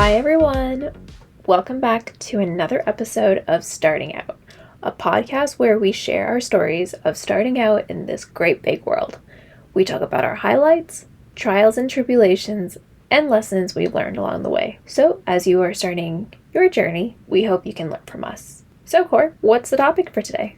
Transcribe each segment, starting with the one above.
Hi everyone! Welcome back to another episode of Starting Out, a podcast where we share our stories of starting out in this great big world. We talk about our highlights, trials and tribulations, and lessons we've learned along the way. So, as you are starting your journey, we hope you can learn from us. So, Cor, what's the topic for today?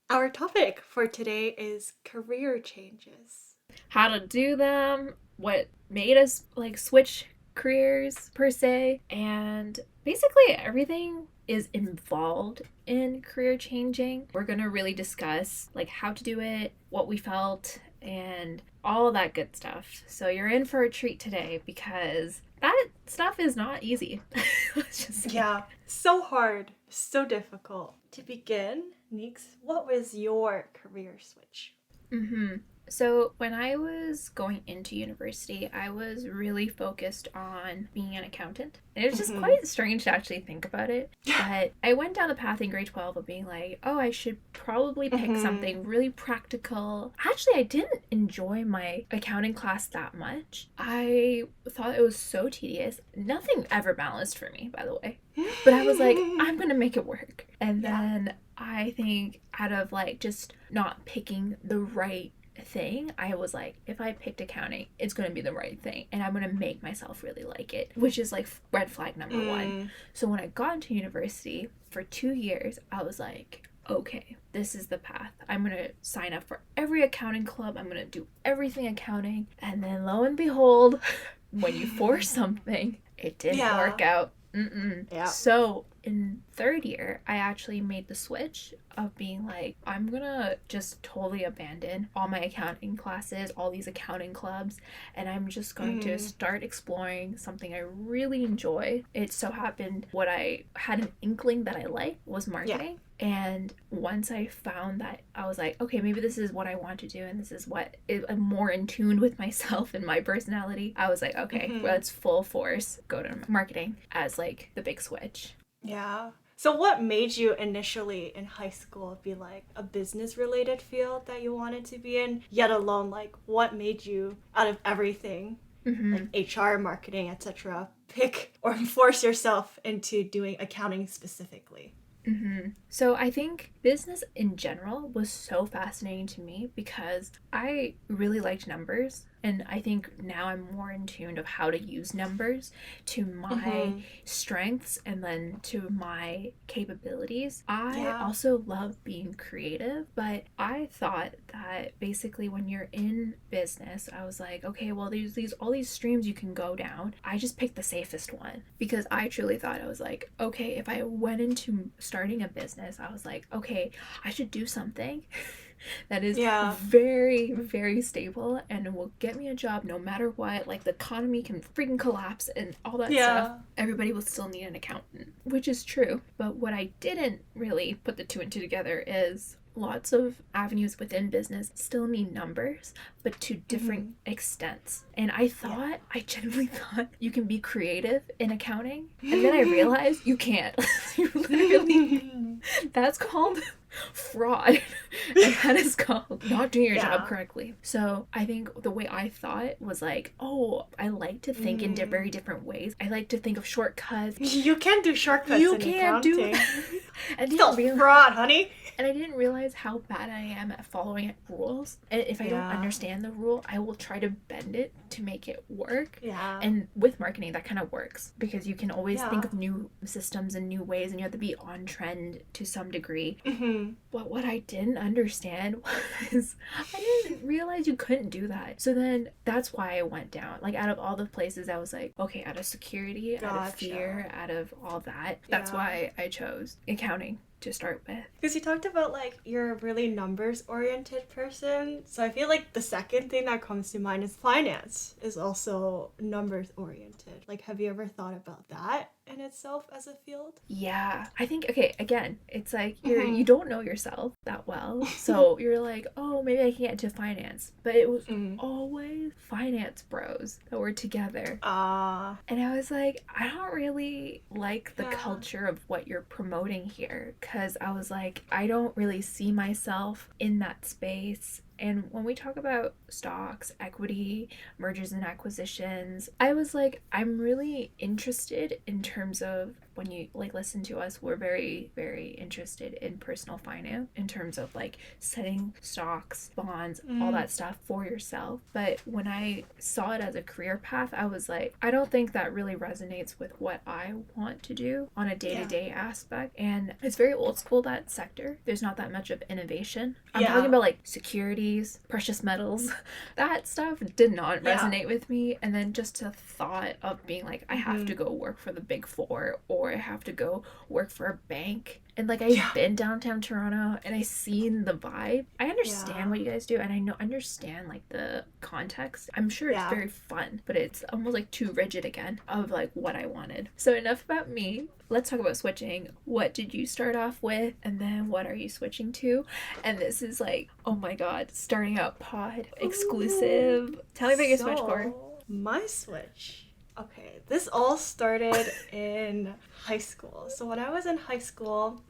Our topic for today is career changes. How to do them, what made us switch careers per se, and basically everything is involved in career changing. We're gonna really discuss how to do it, what we felt, and all of that good stuff. So you're in for a treat today because that stuff is not easy. Let's just say. Yeah, so hard, so difficult. To begin, Neeqs, what was your career switch? So when I was going into university, I was really focused on being an accountant. And it was just quite strange to actually think about it. But I went down the path in grade 12 of being like, oh, I should probably pick something really practical. Actually, I didn't enjoy my accounting class that much. I thought it was so tedious. Nothing ever balanced for me, by the way. But I was like, I'm going to make it work. And then I think out of just not picking the right thing, I was like, if I picked accounting, it's going to be the right thing and I'm going to make myself really like it, which is red flag number one. So when I got into university for 2 years, I was like, okay, this is the path. I'm going to sign up for every accounting club. I'm going to do everything accounting. And then lo and behold, when you force something, it didn't work out. Yeah. So in third year, I actually made the switch of being like, I'm gonna just totally abandon all my accounting classes, all these accounting clubs, and I'm just going to start exploring something I really enjoy. It so happened what I had an inkling that I liked was marketing. And once I found that, I was like, okay, maybe this is what I want to do, and this is what I'm more in tune with myself and my personality. I was like, okay, let's full force go to marketing as the big switch. Yeah. So what made you initially in high school be a business related field that you wanted to be in, yet alone what made you out of everything, HR, marketing, etc., pick or force yourself into doing accounting specifically? So I think business in general was so fascinating to me because I really liked numbers. And I think now I'm more in tune of how to use numbers to my strengths and then to my capabilities. I also love being creative, but I thought that basically when you're in business, I was like, okay, well, there's all these streams you can go down. I just picked the safest one because I truly thought, I was like, okay, if I went into starting a business, I was like, okay, I should do something that is very, very stable and will get me a job no matter what. The economy can freaking collapse and all that stuff. Everybody will still need an accountant, which is true. But what I didn't really put the two and two together is lots of avenues within business still need numbers, but to different extents. And I genuinely thought you can be creative in accounting. And then I realized you can't. You literally, that's called fraud. And that is called not doing your job correctly. So I think the way I thought was oh, I like to think in very different ways. I like to think of shortcuts. You can't do shortcuts in accounting. And still fraud, honey. And I didn't realize how bad I am at following rules. And if I don't understand the rule, I will try to bend it to make it work. Yeah. And with marketing, that kind of works because you can always think of new systems and new ways, and you have to be on trend to some degree. But what I didn't understand was I didn't realize you couldn't do that. So then that's why I went down. Out of all the places, I was like, okay, out of security, out of fear, out of all that, that's why I chose accounting to start with. Because you talked about you're a really numbers oriented person, so I feel the second thing that comes to mind is finance is also numbers oriented. Have you ever thought about that in itself as a field? Yeah, I think, okay, again, it's you don't know yourself that well, so you're like, oh, maybe I can get into finance, but it was always finance bros that were together. And I was like, I don't really like the culture of what you're promoting here, because I was like, I don't really see myself in that space. And when we talk about stocks, equity, mergers and acquisitions, I was like, I'm really interested in terms of when you like listen to us, we're very, very interested in personal finance in terms of like setting stocks, bonds, all that stuff for yourself. But when I saw it as a career path, I was like, I don't think that really resonates with what I want to do on a day to Yeah. day aspect. And it's very old school, that sector. There's not that much of innovation. I'm talking Yeah. about like securities, precious metals. That stuff did not Yeah. resonate with me. And then just the thought of being like, I have to go work for the big four or I have to go work for a bank. And like I've Yeah. been downtown Toronto and I seen the vibe. I understand Yeah. what you guys do and I know understand like the context. I'm sure it's Yeah. very fun, but it's almost like too rigid again of like what I wanted. So enough about me. Let's talk about switching. What did you start off with and then what are you switching to? And this is like, oh my god, starting out pod exclusive. Tell me about your switch, Core. My switch. Okay, this all started in high school. So when I was in high school,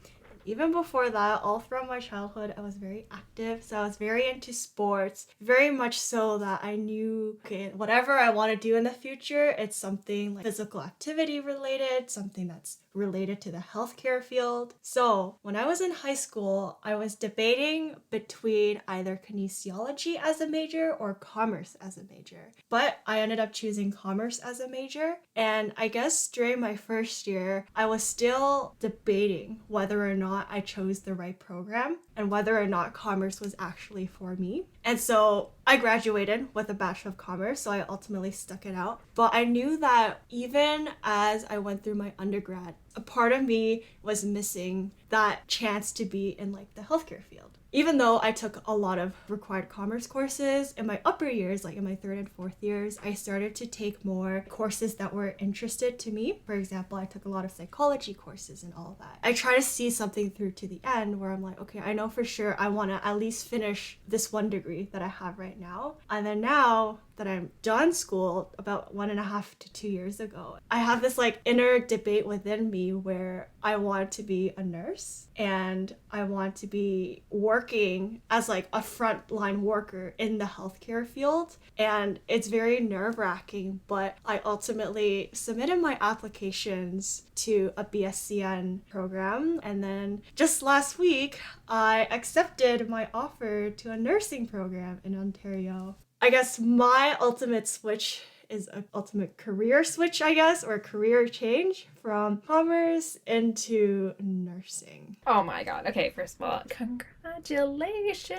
even before that, all throughout my childhood, I was very active. So I was very into sports, very much so that I knew, okay, whatever I want to do in the future, it's something like physical activity related, something that's related to the healthcare field. So when I was in high school, I was debating between either kinesiology as a major or commerce as a major. But I ended up choosing commerce as a major. And I guess during my first year, I was still debating whether or not I chose the right program and whether or not commerce was actually for me. And so I graduated with a Bachelor of Commerce, so I ultimately stuck it out. But I knew that even as I went through my undergrad, a part of me was missing that chance to be in like the healthcare field. Even though I took a lot of required commerce courses in my upper years, like in my third and fourth years, I started to take more courses that were interested to me. For example, I took a lot of psychology courses and all of that. I try to see something through to the end where I'm like, okay, I know for sure I want to at least finish this one degree that I have right now. And then now that I'm done school about 1.5 to 2 years ago, I have this like inner debate within me where I want to be a nurse and I want to be working as like a frontline worker in the healthcare field. And it's very nerve-wracking, but I ultimately submitted my applications to a BSCN program. And then just last week, I accepted my offer to a nursing program in Ontario. I guess my ultimate switch is an ultimate career switch, I guess, or a career change from commerce into nursing. Oh my god. Okay, first of all, congratulations.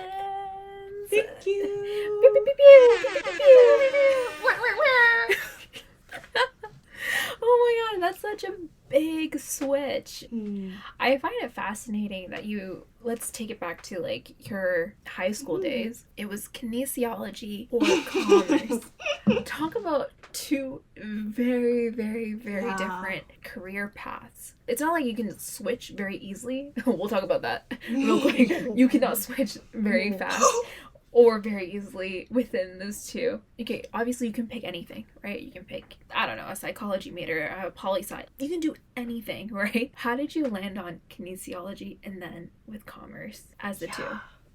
Thank Pew, pew, you. pew, pew, pew, pew, pew. Wah, wah, wah. Oh my god, that's such a big switch. I find it fascinating that you, let's take it back to like your high school days. It was kinesiology or commerce. Talk about two very, very, very different career paths. It's not like you can switch very easily. We'll talk about that real quick. You cannot switch very fast or very easily within those two. Okay, obviously you can pick anything, right? You can pick, I don't know, a psychology major, a poli-sci. You can do anything, right? How did you land on kinesiology and then with commerce as the two?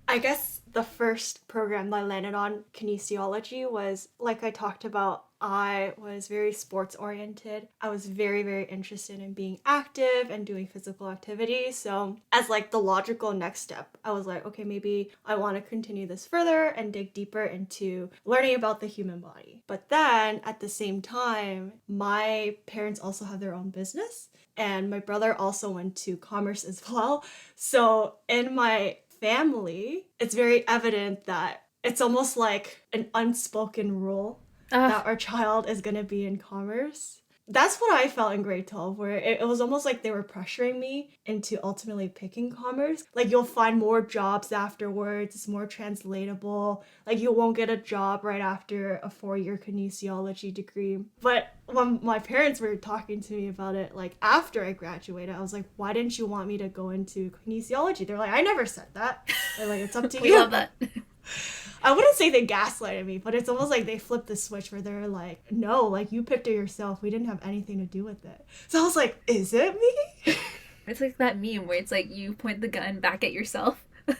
I guess the first program that I landed on, kinesiology, was like I talked about. I was very sports oriented. I was very, very interested in being active and doing physical activity. So, as like the logical next step, I was like, okay, maybe I want to continue this further and dig deeper into learning about the human body. But then at the same time, my parents also have their own business, and my brother also went to commerce as well. So, in my family, it's very evident that it's almost like an unspoken rule that our child is going to be in commerce. That's what I felt in grade 12, where it was almost like they were pressuring me into ultimately picking commerce. Like, you'll find more jobs afterwards, it's more translatable. Like, you won't get a job right after a 4-year kinesiology degree. But when my parents were talking to me about it, like, after I graduated, I was like, why didn't you want me to go into kinesiology? They're like, I never said that. They're like, it's up to you. We love that. I wouldn't say they gaslighted me, but it's almost like they flipped the switch where they're like, no, like, you picked it yourself. We didn't have anything to do with it. So I was like, is it me? It's like that meme where it's like you point the gun back at yourself. Yeah.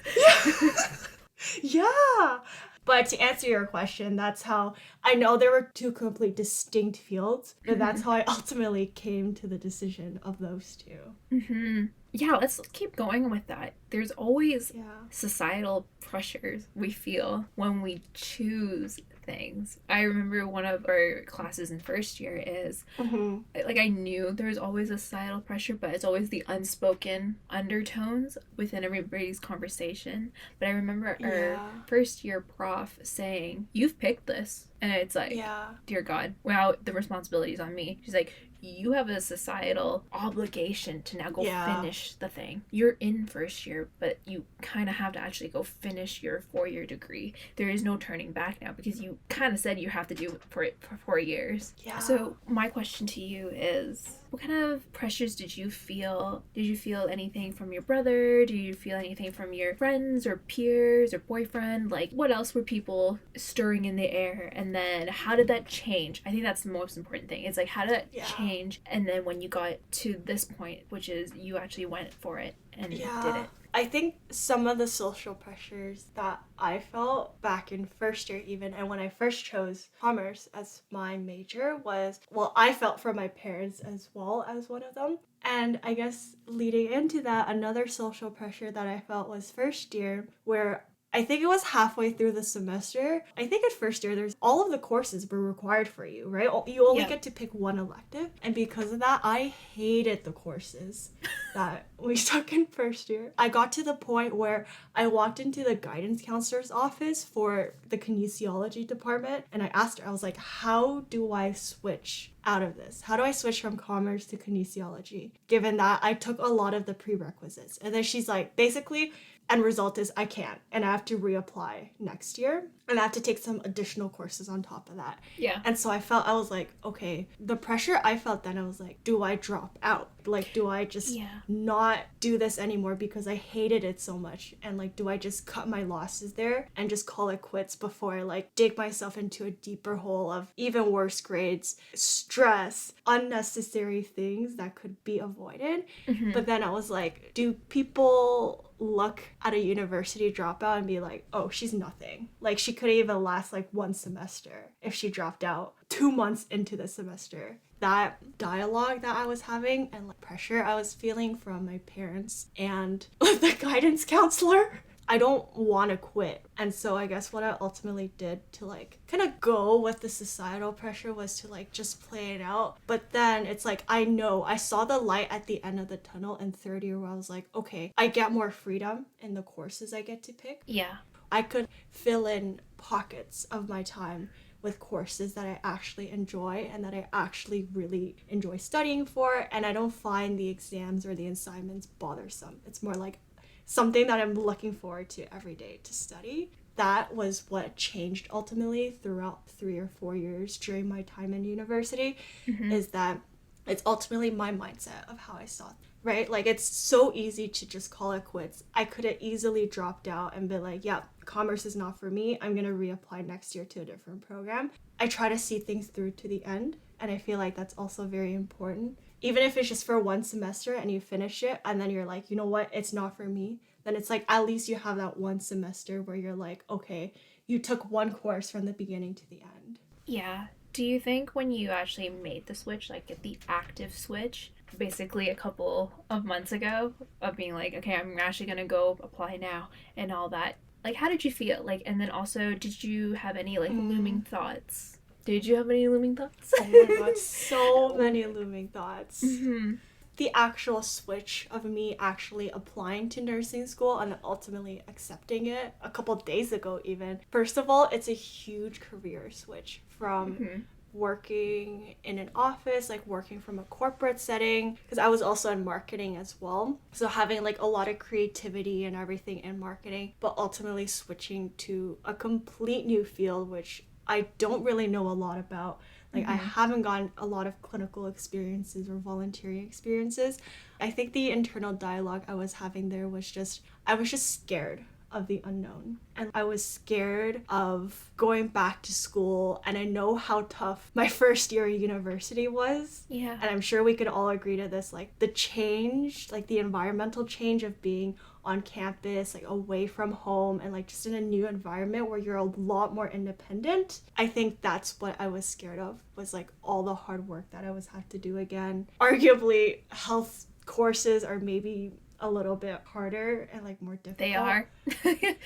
Yeah. But to answer your question, that's how I know there were two complete distinct fields, but that's Mm-hmm. how I ultimately came to the decision of those two. Mm-hmm. Yeah, let's keep going with that. There's always Yeah. societal pressures we feel when we choose things. I remember one of our classes in first year is Mm-hmm. like I knew there was always a societal pressure, but it's always the unspoken undertones within everybody's conversation. But I remember our Yeah. first year prof saying, "You've picked this," and it's like, Yeah. dear God, wow, the responsibility is on me. She's like, you have a societal obligation to now go Yeah. finish the thing. You're in first year, but you kind of have to actually go finish your 4 year degree. There is no turning back now because you kind of said you have to do it for 4 years. Yeah. So, my question to you is, what kind of pressures did you feel? Did you feel anything from your brother? Did you feel anything from your friends or peers or boyfriend? Like, what else were people stirring in the air? And then, how did that change? I think that's the most important thing. It's like, how did that Yeah. change? And then, when you got to this point, which is you actually went for it and did Yeah. it. I think some of the social pressures that I felt back in first year, even, and when I first chose commerce as my major, was, well, I felt for my parents as well as one of them. And I guess leading into that, another social pressure that I felt was first year, where I think it was halfway through the semester. I think at first year, there's all of the courses were required for you, right? You only Yeah. get to pick one elective. And because of that, I hated the courses that we took in first year. I got to the point where I walked into the guidance counselor's office for the kinesiology department and I asked her, I was like, how do I switch out of this? How do I switch from commerce to kinesiology? Given that I took a lot of the prerequisites. And then she's like, basically, end result is I can't. And I have to reapply next year. And I have to take some additional courses on top of that. Yeah. And so I was like, okay, the pressure I felt then, I was like, do I drop out? Like, do I just Yeah. not do this anymore because I hated it so much? And like, do I just cut my losses there and just call it quits before I like dig myself into a deeper hole of even worse grades, stress, unnecessary things that could be avoided? Mm-hmm. But then I was like, do people look at a university dropout and be like, oh, she's nothing? Like, she could even last like one semester if she dropped out 2 months into the semester. That dialogue that I was having and like pressure I was feeling from my parents and the guidance counselor, I don't want to quit. And so I guess what I ultimately did to like kind of go with the societal pressure was to like just play it out. But then it's like, I know I saw the light at the end of the tunnel in third year where I was like, okay, I get more freedom in the courses I get to pick. Yeah. I could fill in pockets of my time with courses that I actually enjoy and that I actually really enjoy studying for, and I don't find the exams or the assignments bothersome. It's more like something that I'm looking forward to every day to study. That was what changed ultimately throughout 3 or 4 years during my time in university, Mm-hmm. is that it's ultimately my mindset of how I saw it, right? Like, it's so easy to just call it quits. I could have easily dropped out and been like, yeah, commerce is not for me. I'm going to reapply next year to a different program. I try to see things through to the end, and I feel like that's also very important. Even if it's just for one semester and you finish it and then you're like, you know what, it's not for me, then it's like at least you have that one semester where you're like, okay, you took one course from the beginning to the end. Yeah. Do you think when you actually made the switch, like the active switch, basically a couple of months ago, of being like, okay, I'm actually gonna go apply now and all that, like, how did you feel? Like, and then also, did you have any like looming Mm. thoughts? Did you have any looming thoughts? Oh my god, so many looming thoughts. Mm-hmm. The actual switch of me actually applying to nursing school and ultimately accepting it a couple days ago, even. First of all, it's a huge career switch from Mm-hmm. working in an office, like working from a corporate setting, because I was also in marketing as well. So having like a lot of creativity and everything in marketing, but ultimately switching to a complete new field, which I don't really know a lot about. Like, I Mm-hmm. haven't gotten a lot of clinical experiences or volunteering experiences. I think the internal dialogue I was having there was just, I was just scared of the unknown. And I was scared of going back to school. And I know how tough my first year of university was. Yeah. And I'm sure we could all agree to this, like the change, like the environmental change of being on campus, like away from home, and like just in a new environment where you're a lot more independent. I think that's what I was scared of, was like all the hard work that I was have to do again. Arguably, health courses are maybe a little bit harder and like more difficult. They are.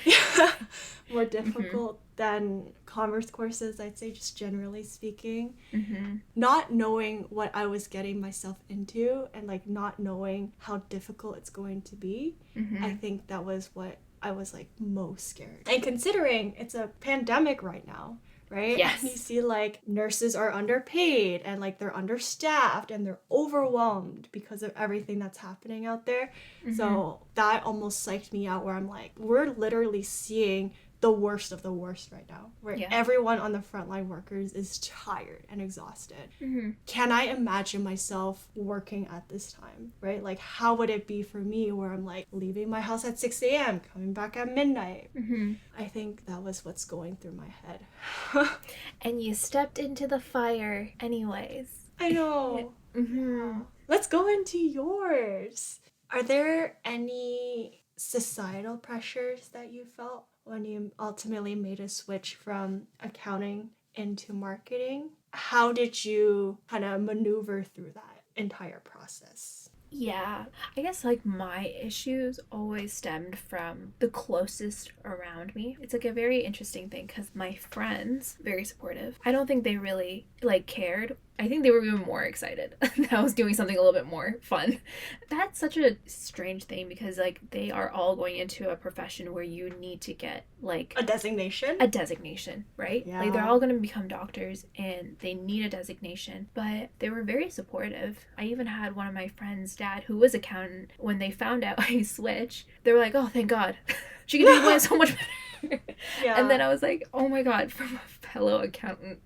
Yeah, more Mm-hmm. difficult than commerce courses, I'd say, just generally speaking. Mm-hmm. Not knowing what I was getting myself into and like not knowing how difficult it's going to be, I Mm-hmm. think that was what I was like most scared. And considering it's a pandemic right now, right? And you Yes. see like nurses are underpaid and like they're understaffed and they're overwhelmed because of everything that's happening out there. Mm-hmm. So that almost psyched me out, where I'm like, we're literally seeing the worst of the worst right now, where Yeah. everyone on the frontline workers is tired and exhausted. Mm-hmm. Can I imagine myself working at this time, right? Like, how would it be for me where I'm like leaving my house at 6 a.m., coming back at midnight? Mm-hmm. I think that was what's going through my head. And you stepped into the fire anyways. I know. Mm-hmm. Yeah. Let's go into yours. Are there any societal pressures that you felt when you ultimately made a switch from accounting into marketing? How did you kind of maneuver through that entire process? Yeah, I guess like my issues always stemmed from the closest around me. It's like a very interesting thing because my friends, very supportive. I don't think they really like cared. I think they were even more excited that I was doing something a little bit more fun. That's such a strange thing because like they are all going into a profession where you need to get like A designation? a designation, right? Like they're Yeah. all going to become doctors and they need a designation, but they were very supportive. I even had one of my friends' dad who was accountant. When they found out I switched, they were like, "Oh, thank God, she can do so much better." And Yeah. then I was like, "Oh my God," from a fellow accountant,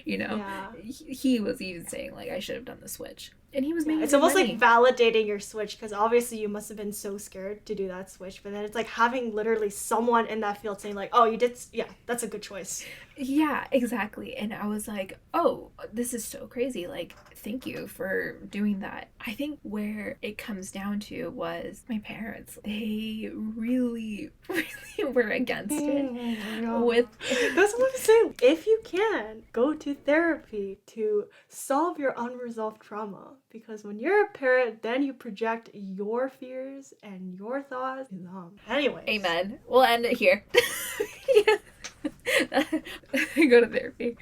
you know, Yeah. he was even saying like I should have done the switch, and he was Yeah, making it's good almost like money. validating your switch, because obviously you must have been so scared to do that switch, but then it's like having literally someone in that field saying like, "Oh, you did, yeah, that's a good choice." Yeah, exactly. And I was like, oh, this is so crazy. Like, thank you for doing that. I think where it comes down to was my parents. They really, really were against it. Yeah. With, That's what I'm saying. If you can, go to therapy to solve your unresolved trauma. Because when you're a parent, then you project your fears and your thoughts to them. Anyways. amen. We'll end it here. Go to therapy.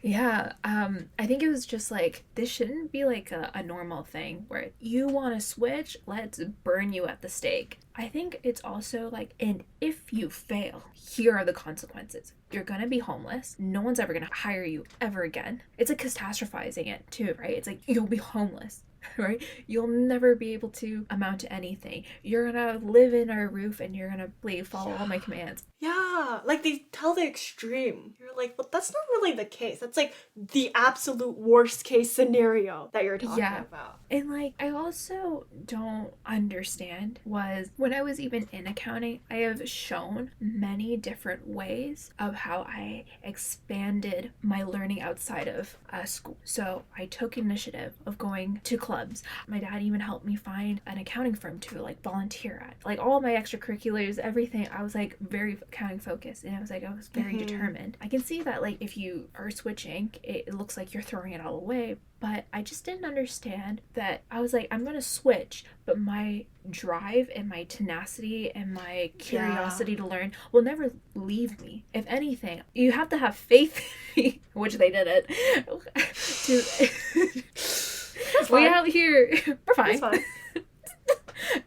Yeah, I think it was just like this shouldn't be like a normal thing where you want to switch, let's burn you at the stake. I think it's also like, and if you fail, here are the consequences. You're gonna be homeless. No one's ever gonna hire you ever again. It's like catastrophizing it too, right? It's like you'll be homeless. Right? You'll never be able to amount to anything. You're gonna live in our roof and you're gonna follow all my Yeah. commands. Yeah, like they tell the extreme. You're like, but that's not really the case. That's like the absolute worst case scenario that you're talking Yeah. about. And like I also don't understand was when I was even in accounting, I have shown many different ways of how I expanded my learning outside of school. So I took initiative of going to clubs. My dad even helped me find an accounting firm to like volunteer at. Like all my extracurriculars, everything, I was like very accounting focused and I was very Mm-hmm. determined. I can see that like if you are switching, it looks like you're throwing it all away, but I just didn't understand that. I was like, I'm gonna switch, but my drive and my tenacity and my Yeah. curiosity to learn will never leave me. If anything, you have to have faith in me, which they didn't. to That's we fine. out here, we're That's fine. fine.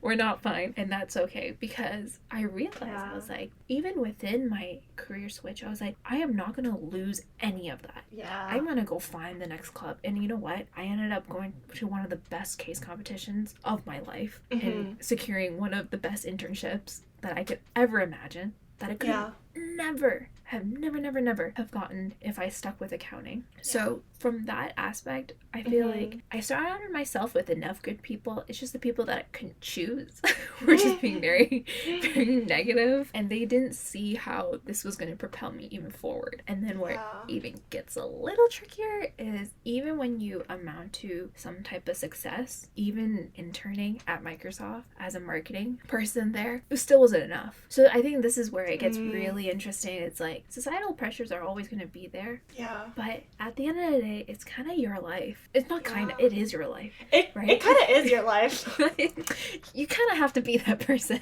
We're not fine, and that's okay because I realized I Yeah. was like, even within my career switch, I was like, I am not gonna lose any of that. Yeah. I'm gonna go find the next club. And you know what? I ended up going to one of the best case competitions of my life and Mm-hmm. securing one of the best internships that I could ever imagine. That I could have Yeah. never have gotten if I stuck with accounting. Yeah. So from that aspect, I feel Mm-hmm. like I surrounded myself with enough good people. It's just the people that I couldn't choose were just being very, very negative, and they didn't see how this was going to propel me even forward. And then where it Yeah. even gets a little trickier is even when you amount to some type of success, even interning at Microsoft as a marketing person there, it still wasn't enough. So I think this is where it gets really interesting. It's like societal pressures are always going to be there, Yeah. but at the end of the day, it's kind of your life. It's not kind of, Yeah. it is your life, It right? kind of is your life. You kind of have to be that person,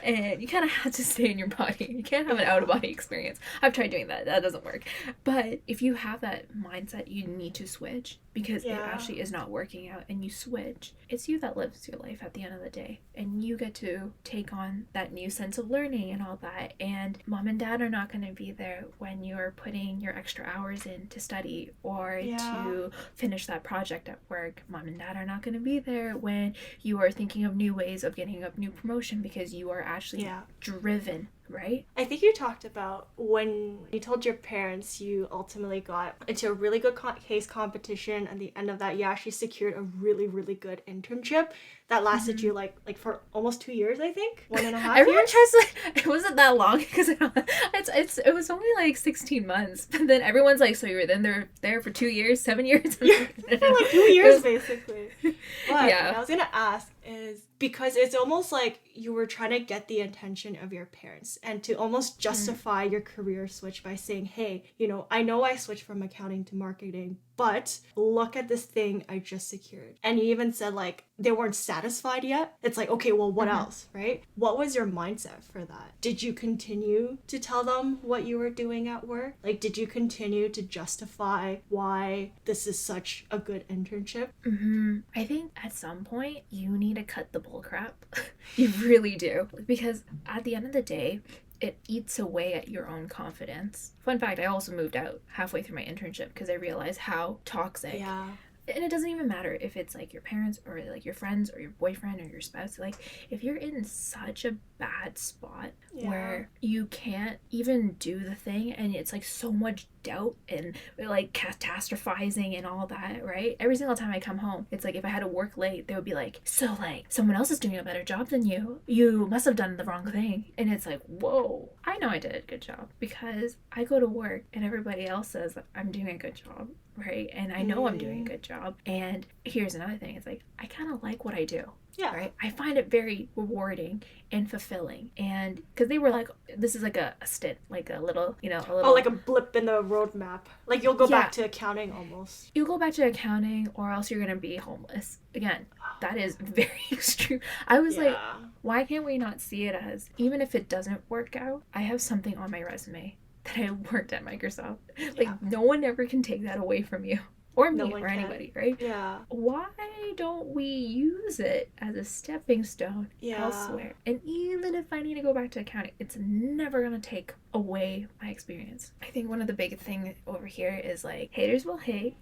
and you kind of have to stay in your body. You can't have an out of body experience. I've tried doing that, that doesn't work. But if you have that mindset, you need to switch because it Yeah. actually is not working out, and you switch. It's you that lives your life at the end of the day, and you get to take on that new sense of learning and all that. And mom and dad are not going to be there when you're putting your extra hours in to study or to finish that project at work. Mom and dad are not going to be there when you are thinking of new ways of getting a new promotion because you are actually driven, right? I think you talked about when you told your parents you ultimately got into a really good case competition. At the end of that, you actually secured a really, really good internship that lasted you like for almost 2 years, I think. 1.5 Everyone years. tries to. It wasn't that long because it was only like 16 months. But then everyone's like, so you were then there for 2 years, 7 years. Yeah, for like 2 years basically. But Yeah. what I was gonna ask is because it's almost like you were trying to get the attention of your parents and to almost justify your career switch by saying, hey, I know I switched from accounting to marketing, but look at this thing I just secured. And you even said like they weren't satisfied yet. It's like, okay, well, what else, right? What was your mindset for that? Did you continue to tell them what you were doing at work? Like, did you continue to justify why this is such a good internship? I think at some point you need to cut the bull crap. You really do. Because at the end of the day, it eats away at your own confidence. Fun fact, I also moved out halfway through my internship because I realized how toxic. Yeah. And it doesn't even matter if it's like your parents or like your friends or your boyfriend or your spouse. Like if you're in such a bad spot where you can't even do the thing and it's like so much doubt and like catastrophizing and all that, right? Every single time I come home, it's like if I had to work late, they would be like, so like someone else is doing a better job than you must have done the wrong thing. And it's like, whoa, I know I did a good job because I go to work and everybody else says that I'm doing a good job, right? And I know I'm doing a good job. And here's another thing, it's like I kind of like what I do. Yeah. Right? I find it very rewarding and fulfilling. And because they were like, this is like a stint, like a little, a little. Oh, like a blip in the roadmap. Like you'll go back to accounting almost. You go back to accounting or else you're going to be homeless. Again, that is very extreme. I was like, why can't we not see it as, even if it doesn't work out, I have something on my resume that I worked at Microsoft. Like, no one ever can take that away from you. Or me, or anybody, right? Yeah. Why don't we use it as a stepping stone elsewhere? And even if I need to go back to accounting, it's never going to take away my experience. I think one of the big things over here is like, haters will hate.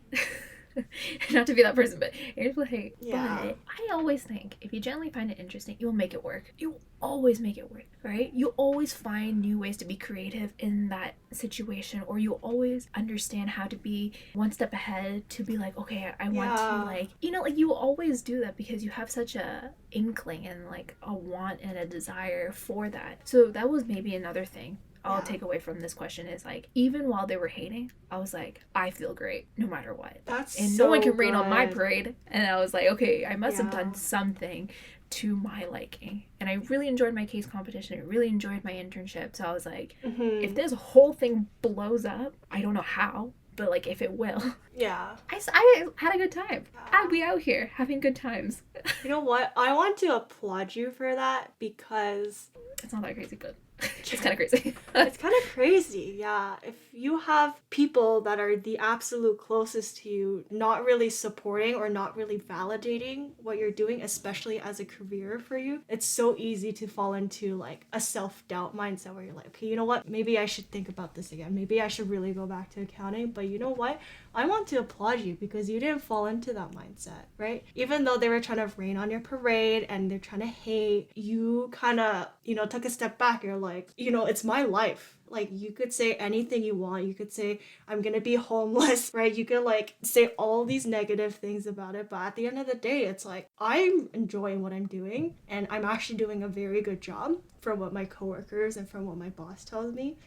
Not to be that person, but haters will hate. Yeah. But I always think if you generally find it interesting, you'll make it work. You'll always make it work, right? You always find new ways to be creative in that situation, or you always understand how to be one step ahead to be like, okay, I want to like, like you always do that because you have such a inkling and like a want and a desire for that. So that was maybe another thing I'll take away from this question is like, even while they were hating, I was like, I feel great no matter what. And no one can rain on my parade. And I was like, okay, I must have done something to my liking. And I really enjoyed my case competition. I really enjoyed my internship. So I was like, if this whole thing blows up, I don't know how, but like if it will. Yeah. I had a good time. I'd be out here having good times. You know what? I want to applaud you for that because it's not that crazy, but it's kind of crazy. It's kind of crazy, yeah. If you have people that are the absolute closest to you not really supporting or not really validating what you're doing, especially as a career for you, it's so easy to fall into like a self-doubt mindset where you're like, okay, you know what? Maybe I should think about this again. Maybe I should really go back to accounting. But you know what? I want to applaud you because you didn't fall into that mindset, right? Even though they were trying to rain on your parade and they're trying to hate, you kind of, took a step back. You're like, it's my life. Like, you could say anything you want. You could say, I'm gonna be homeless, right? You could, like, say all these negative things about it. But at the end of the day, it's like, I'm enjoying what I'm doing. And I'm actually doing a very good job from what my coworkers and from what my boss tells me.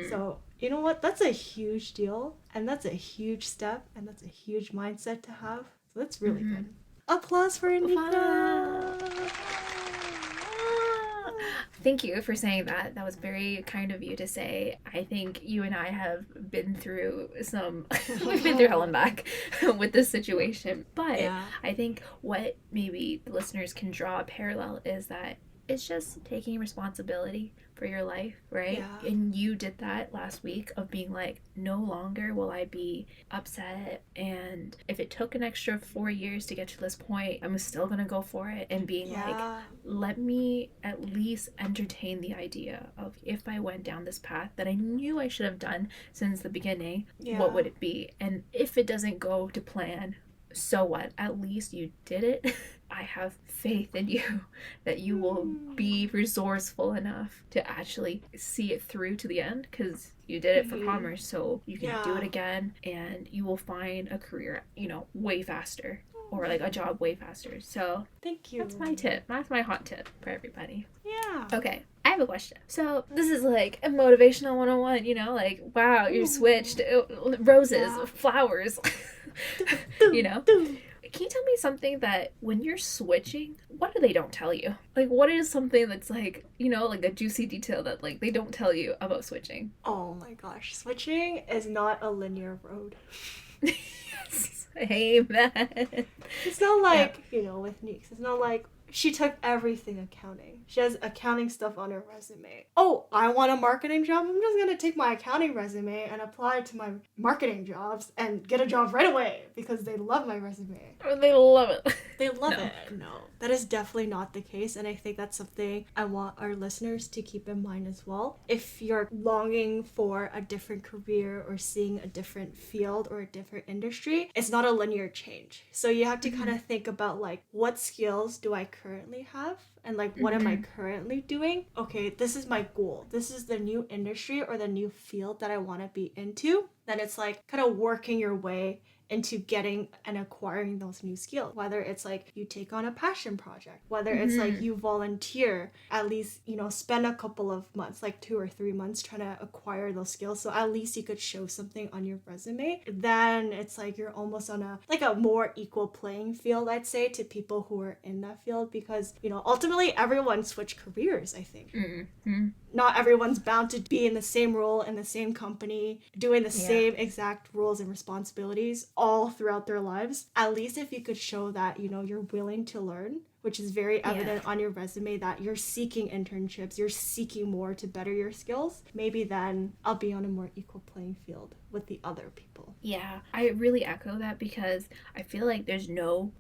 So, you know what? That's a huge deal. And that's a huge step. And that's a huge mindset to have. So that's really good. Applause for Nika! Thank you for saying that. That was very kind of you to say. I think you and I have been through we've been through hell and back with this situation. But Yeah. I think what maybe the listeners can draw a parallel is that it's just taking responsibility for your life, right? Yeah. And you did that last week of being like, no longer will I be upset. And if it took an extra 4 years to get to this point, I'm still going to go for it. And being like, let me at least entertain the idea of if I went down this path that I knew I should have done since the beginning, what would it be? And if it doesn't go to plan, so what? At least you did it. I have faith in you that you will be resourceful enough to actually see it through to the end, because you did it for commerce, so you can do it again and you will find a career, way faster, or like a job way faster. So thank you. That's my tip. That's my hot tip for everybody. Yeah. Okay, I have a question. So this is like a motivational 101, like, wow, you switched. Roses, flowers, Can you tell me something that when you're switching, what do they don't tell you? Like, what is something that's like, like a juicy detail that like they don't tell you about switching? Oh my gosh, switching is not a linear road. Yes, amen. It's not like, with Neeqs, it's not like she took everything accounting. She has accounting stuff on her resume. Oh, I want a marketing job? I'm just going to take my accounting resume and apply it to my marketing jobs and get a job right away because they love my resume. They love it. They love it. No, that is definitely not the case. And I think that's something I want our listeners to keep in mind as well. If you're longing for a different career or seeing a different field or a different industry, it's not a linear change. So you have to kind of think about like, what skills do I currently have? And like, what am I currently doing? Okay, this is my goal. This is the new industry or the new field that I want to be into. Then it's like kind of working your way into getting and acquiring those new skills. Whether it's like you take on a passion project, whether it's like you volunteer, at least, spend a couple of months, like 2 or 3 months trying to acquire those skills. So at least you could show something on your resume. Then it's like you're almost on a more equal playing field, I'd say, to people who are in that field, because, ultimately everyone switched careers, I think. Not everyone's bound to be in the same role in the same company, doing the same exact roles and responsibilities all throughout their lives. At least if you could show that, you're willing to learn, which is very evident on your resume, that you're seeking internships, you're seeking more to better your skills, maybe then I'll be on a more equal playing field with the other people. Yeah, I really echo that, because I feel like there's no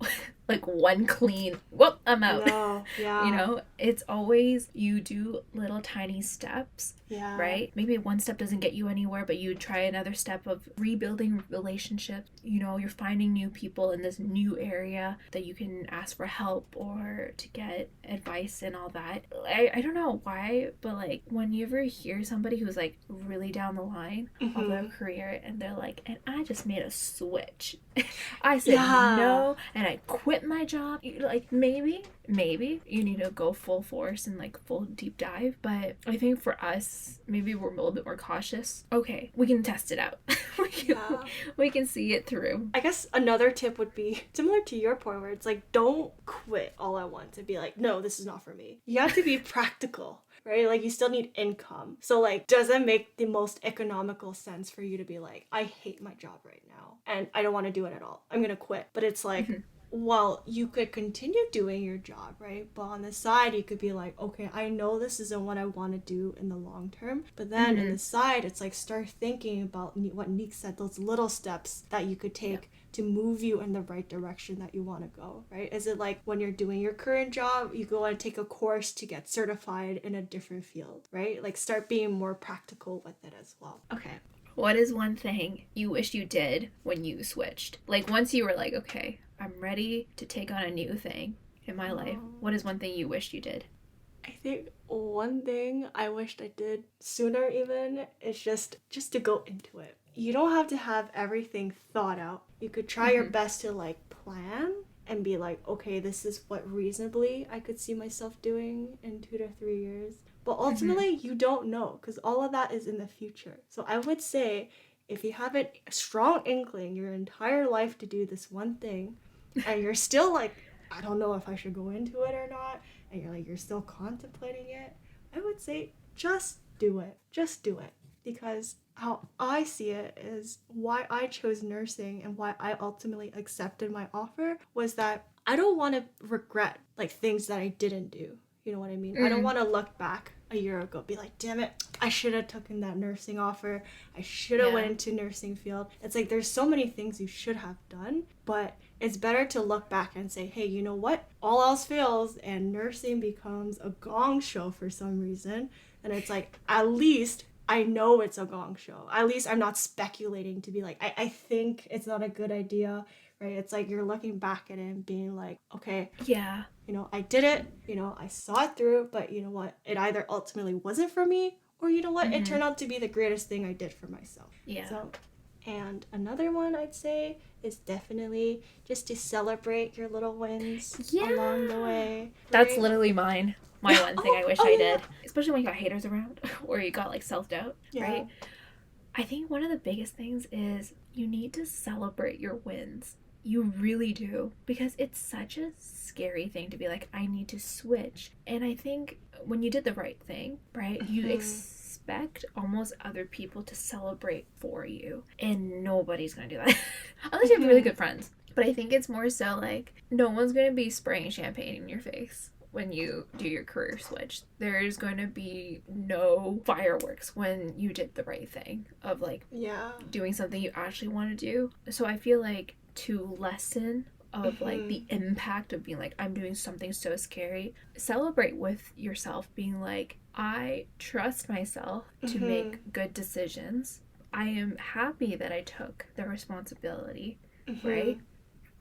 like one clean, whoop, I'm out. No, yeah. It's always you do little tiny steps, right? Maybe one step doesn't get you anywhere, but you try another step of rebuilding relationships. You're finding new people in this new area that you can ask for help or to get advice and all that. I don't know why, but like when you ever hear somebody who's like really down the line of their career and they're like, and I just made a switch. I said no and I quit my job. Like maybe you need to go full force and like full deep dive, but I think for us maybe we're a little bit more cautious. Okay, we can test it out. we can see it through. I guess another tip would be similar to your point, where it's like, don't quit all at once and be like, no, this is not for me. You have to be practical, right? Like, you still need income. So like, does it make the most economical sense for you to be like, I hate my job right now and I don't want to do it at all, I'm gonna quit? But it's like, well, you could continue doing your job, right? But on the side, you could be like, okay, I know this isn't what I want to do in the long term. But then in the side, it's like, start thinking about what Neeq said, those little steps that you could take to move you in the right direction that you want to go, right? Is it like when you're doing your current job, you go and take a course to get certified in a different field, right? Like, start being more practical with it as well. Okay. What is one thing you wish you did when you switched? Like, once you were like, okay, I'm ready to take on a new thing in my life, what is one thing you wished you did? I think one thing I wished I did sooner even is just to go into it. You don't have to have everything thought out. You could try your Mm-hmm. best to like plan and be like, okay, this is what reasonably I could see myself doing in 2 to 3 years. But Mm-hmm. ultimately, you don't know because all of that is in the future. So I would say if you have a strong inkling your entire life to do this one thing, and you're still like, I don't know if I should go into it or not, and you're still contemplating it, I would say just do it. Just do it. Because how I see it is why I chose nursing and why I ultimately accepted my offer was that I don't want to regret like things that I didn't do. You know what I mean? I don't Mm. want to look back a year ago be like, damn it, I should have taken that nursing offer. I should have went Yeah. into nursing field. It's like there's so many things you should have done, but it's better to look back and say, hey, you know what? All else fails and nursing becomes a gong show for some reason. And it's like, at least I know it's a gong show. At least I'm not speculating to be like, I think it's not a good idea, right? It's like you're looking back at it and being like, okay, Yeah. I did it, I saw it through, but you know what? It either ultimately wasn't for me, or you know what? It Mm-hmm. turned out to be the greatest thing I did for myself. Yeah. So, and another one I'd say is definitely just to celebrate your little wins along the Yeah. way, That's right? literally mine. My Yeah. one thing Oh, I wish oh I yeah, did, especially when you got haters around or you got like self doubt, yeah. right? I think one of the biggest things is you need to celebrate your wins. You really do. Because it's such a scary thing to be like, I need to switch. And I think when you did the right thing, right, you Mm-hmm. expect almost other people to celebrate for you. And nobody's going to do that. Unless you have really Mm-hmm. good friends. But I think it's more so like, no one's going to be spraying champagne in your face when you do your career switch. There's going to be no fireworks when you did the right thing of like Yeah. doing something you actually want to do. So I feel like to lessen of like Mm-hmm. the impact of being like I'm doing something so scary, celebrate with yourself being like I trust myself to Mm-hmm. make good decisions. I am happy that I took the responsibility, Mm-hmm. right?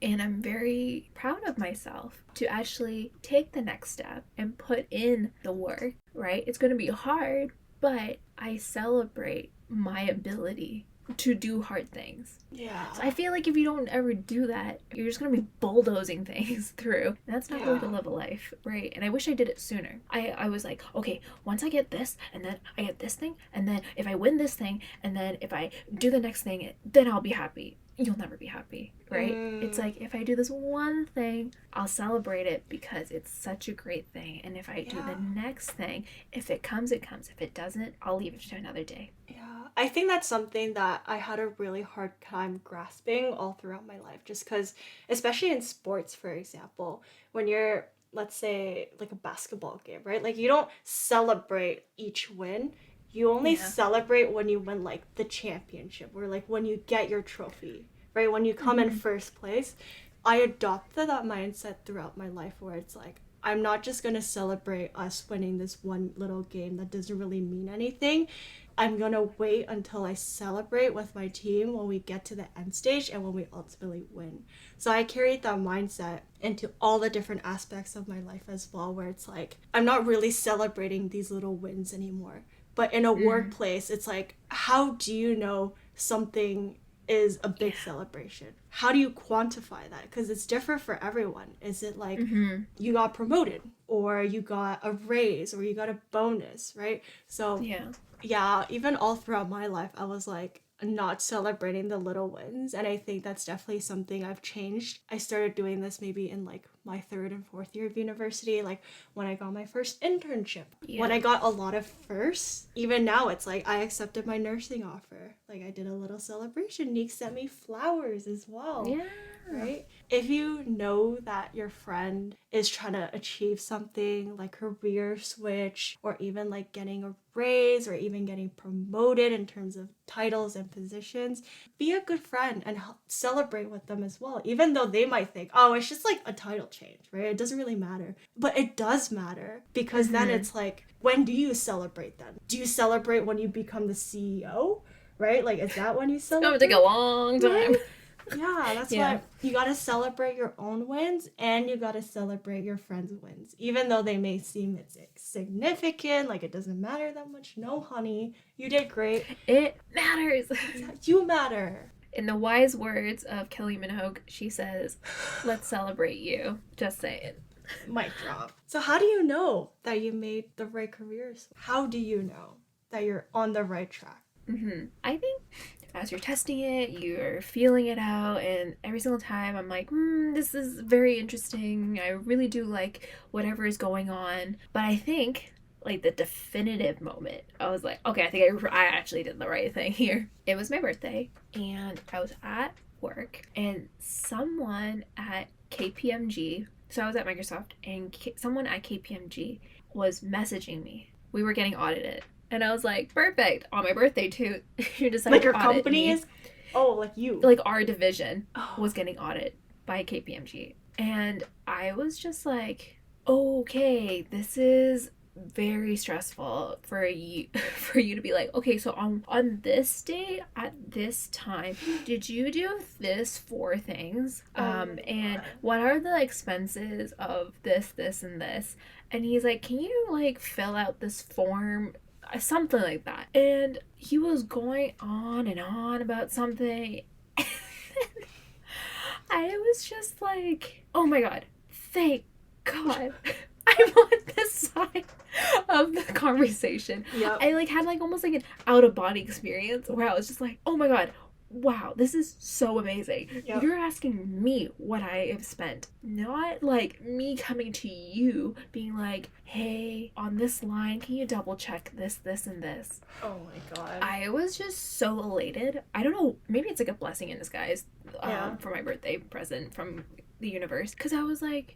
And I'm very proud of myself to actually take the next step and put in the work, right? It's going to be hard, but I celebrate my ability to do hard things. So I Yeah. feel like if you don't ever do that, you're just gonna be bulldozing things through. And that's not the way Yeah. to live a life, right? And I wish I did it sooner. I was like, okay, once I get this, and then I get this thing, and then if I win this thing, and then if I do the next thing, then I'll be happy. You'll never be happy, right? It's Mm. like if I do this one thing, I'll celebrate it because it's such a great thing. And if I do the Yeah. next thing, if it comes, it comes. If it doesn't, I'll leave it to another day. Yeah, I think that's something that I had a really hard time grasping all throughout my life. Just because, especially in sports, for example, when you're, let's say, like a basketball game, right? Like, you don't celebrate each win. You only Yeah. celebrate when you win, like, the championship or, like, when you get your trophy, right? When you come in Mm-hmm. first place. I adopted that mindset throughout my life where it's like, I'm not just gonna celebrate us winning this one little game that doesn't really mean anything. I'm gonna wait until I celebrate with my team when we get to the end stage and when we ultimately win. So I carried that mindset into all the different aspects of my life as well, where it's like, I'm not really celebrating these little wins anymore. But in a Mm-hmm. workplace, it's like, how do you know something is a Yeah. big celebration? How do you quantify that? Because it's different for everyone. Is it like Mm-hmm. you got promoted or you got a raise or you got a bonus, right? So Yeah. yeah, even all throughout my life, I was like not celebrating the little wins. And I think that's definitely something I've changed. I started doing this maybe in like my third and fourth year of university, like when I got my first internship, when Yeah. I got a lot of firsts. Even now, it's like I accepted my nursing offer. Like I did a little celebration. Neek sent me flowers as well, Yeah. right? If you know that your friend is trying to achieve something like career switch or even like getting a raise or even getting promoted in terms of titles and positions, be a good friend and celebrate with them as well. Even though they might think, oh, it's just like a title change, right? It doesn't really matter. But it does matter because then Mm-hmm. it's like, when do you celebrate then? Do you celebrate when you become the CEO? Right? Like, is that when you It's gonna take a celebrate? long time. Right? Yeah, that's Yeah. why you gotta celebrate your own wins and you gotta celebrate your friends' wins. Even though they may seem it's significant, like it doesn't matter that much. No, honey, you did great. It matters. Yeah, you matter. In the wise words of Kelly Minogue, she says, let's celebrate you. Just saying. Mic drop. So how do you know that you made the right careers? How do you know that you're on the right track? I think as you're testing it, you're feeling it out, and every single time I'm like, this is very interesting. I really do like whatever is going on. But I think like the definitive moment, I was like, okay, I think I actually did the right thing here. It was my birthday, and I was at work, and someone at KPMG, so I was at Microsoft, and someone at KPMG was messaging me. We were getting audited. And I was like, perfect. On my birthday, too. You decided Like your to audit company me. is. Oh, like you. Like our division Oh. was getting audited by KPMG. And I was just like, okay, this is very stressful for you to be like, okay, so on this day at this time, did you do this 4 things? And what are the expenses of this and this? And he's like, can you like fill out this form, something like that? And he was going on and on about something. I was just like, oh my god, thank god I'm on this side of the conversation. Yep. I like had like almost like an out of body experience where I was just like, oh my god, wow, this is so amazing. Yep. You're asking me what I have spent, not like me coming to you being like, hey, on this line, can you double check this, and this? Oh my god. I was just so elated. I don't know, maybe it's like a blessing in disguise Yeah. for my birthday present from the universe, because I was like,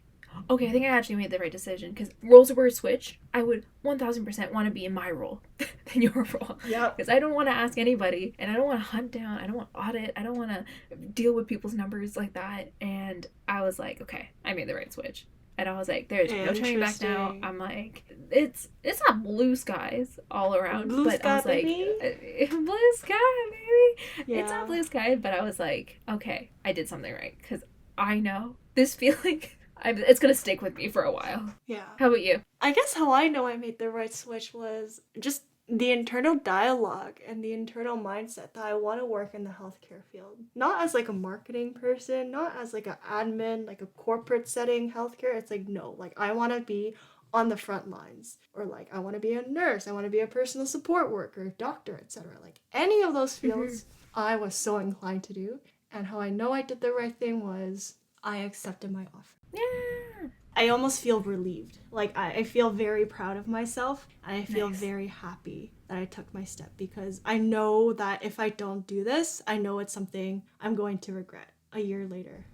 okay, I think I actually made the right decision, because roles were switched. I would 1000% want to be in my role than your role. Yeah. Because I don't want to ask anybody, and I don't want to hunt down, I don't want to audit, I don't want to deal with people's numbers like that. And I was like, okay, I made the right switch. And I was like, there's no turning back now. I'm like, it's not blue skies all around. Blue but sky, I was like, baby. blue sky, baby. Yeah. It's not blue sky, but I was like, okay, I did something right. Because I know this feeling, it's going to stick with me for a while. Yeah. How about you? I guess how I know I made the right switch was just the internal dialogue and the internal mindset that I want to work in the healthcare field. Not as like a marketing person, not as like an admin, like a corporate setting healthcare. It's like, no, like I want to be on the front lines, or like I want to be a nurse, I want to be a personal support worker, doctor, etc. Like any of those fields, I was so inclined to do. And how I know I did the right thing was I accepted my offer. Yeah. I almost feel relieved. Like, I feel very proud of myself, and I feel Nice. very happy that I took my step, because I know that if I don't do this, I know it's something I'm going to regret a year later.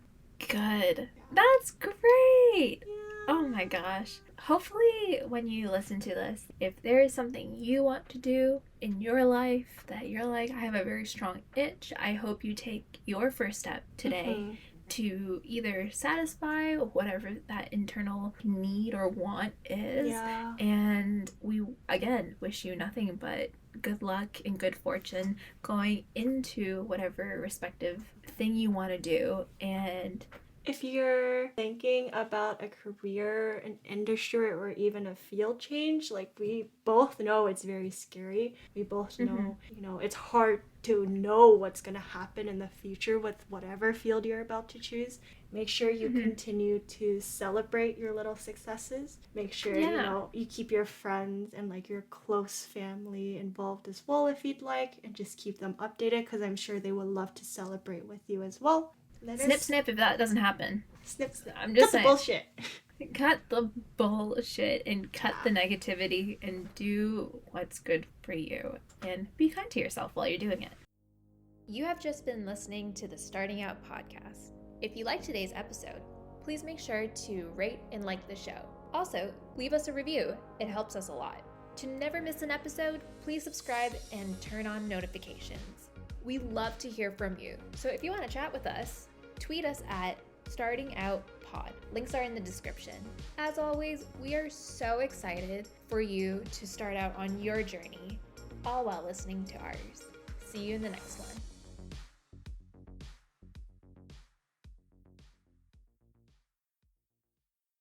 Good. That's great. Yeah. Oh my gosh. Hopefully, when you listen to this, if there is something you want to do in your life that you're like, I have a very strong itch, I hope you take your first step today to either satisfy whatever that internal need or want is. Yeah. And we, again, wish you nothing but good luck and good fortune going into whatever respective thing you want to do. And If you're thinking about a career, an industry, or even a field change, like we both know it's very scary. We both know, it's hard to know what's going to happen in the future with whatever field you're about to choose. Make sure you continue to celebrate your little successes. Make sure, you keep your friends and like your close family involved as well if you'd like, and just keep them updated, because I'm sure they would love to celebrate with you as well. snip if that doesn't happen. Snip, snip. I'm just saying. Cut the bullshit. Cut the bullshit and cut the negativity and do what's good for you. And be kind to yourself while you're doing it. You have just been listening to the Starting Out podcast. If you liked today's episode, please make sure to rate and like the show. Also, leave us a review. It helps us a lot. To never miss an episode, please subscribe and turn on notifications. We love to hear from you. So if you want to chat with us, tweet us at Starting Out Pod. Links are in the description. As always, we are so excited for you to start out on your journey, all while listening to ours. See you in the next one.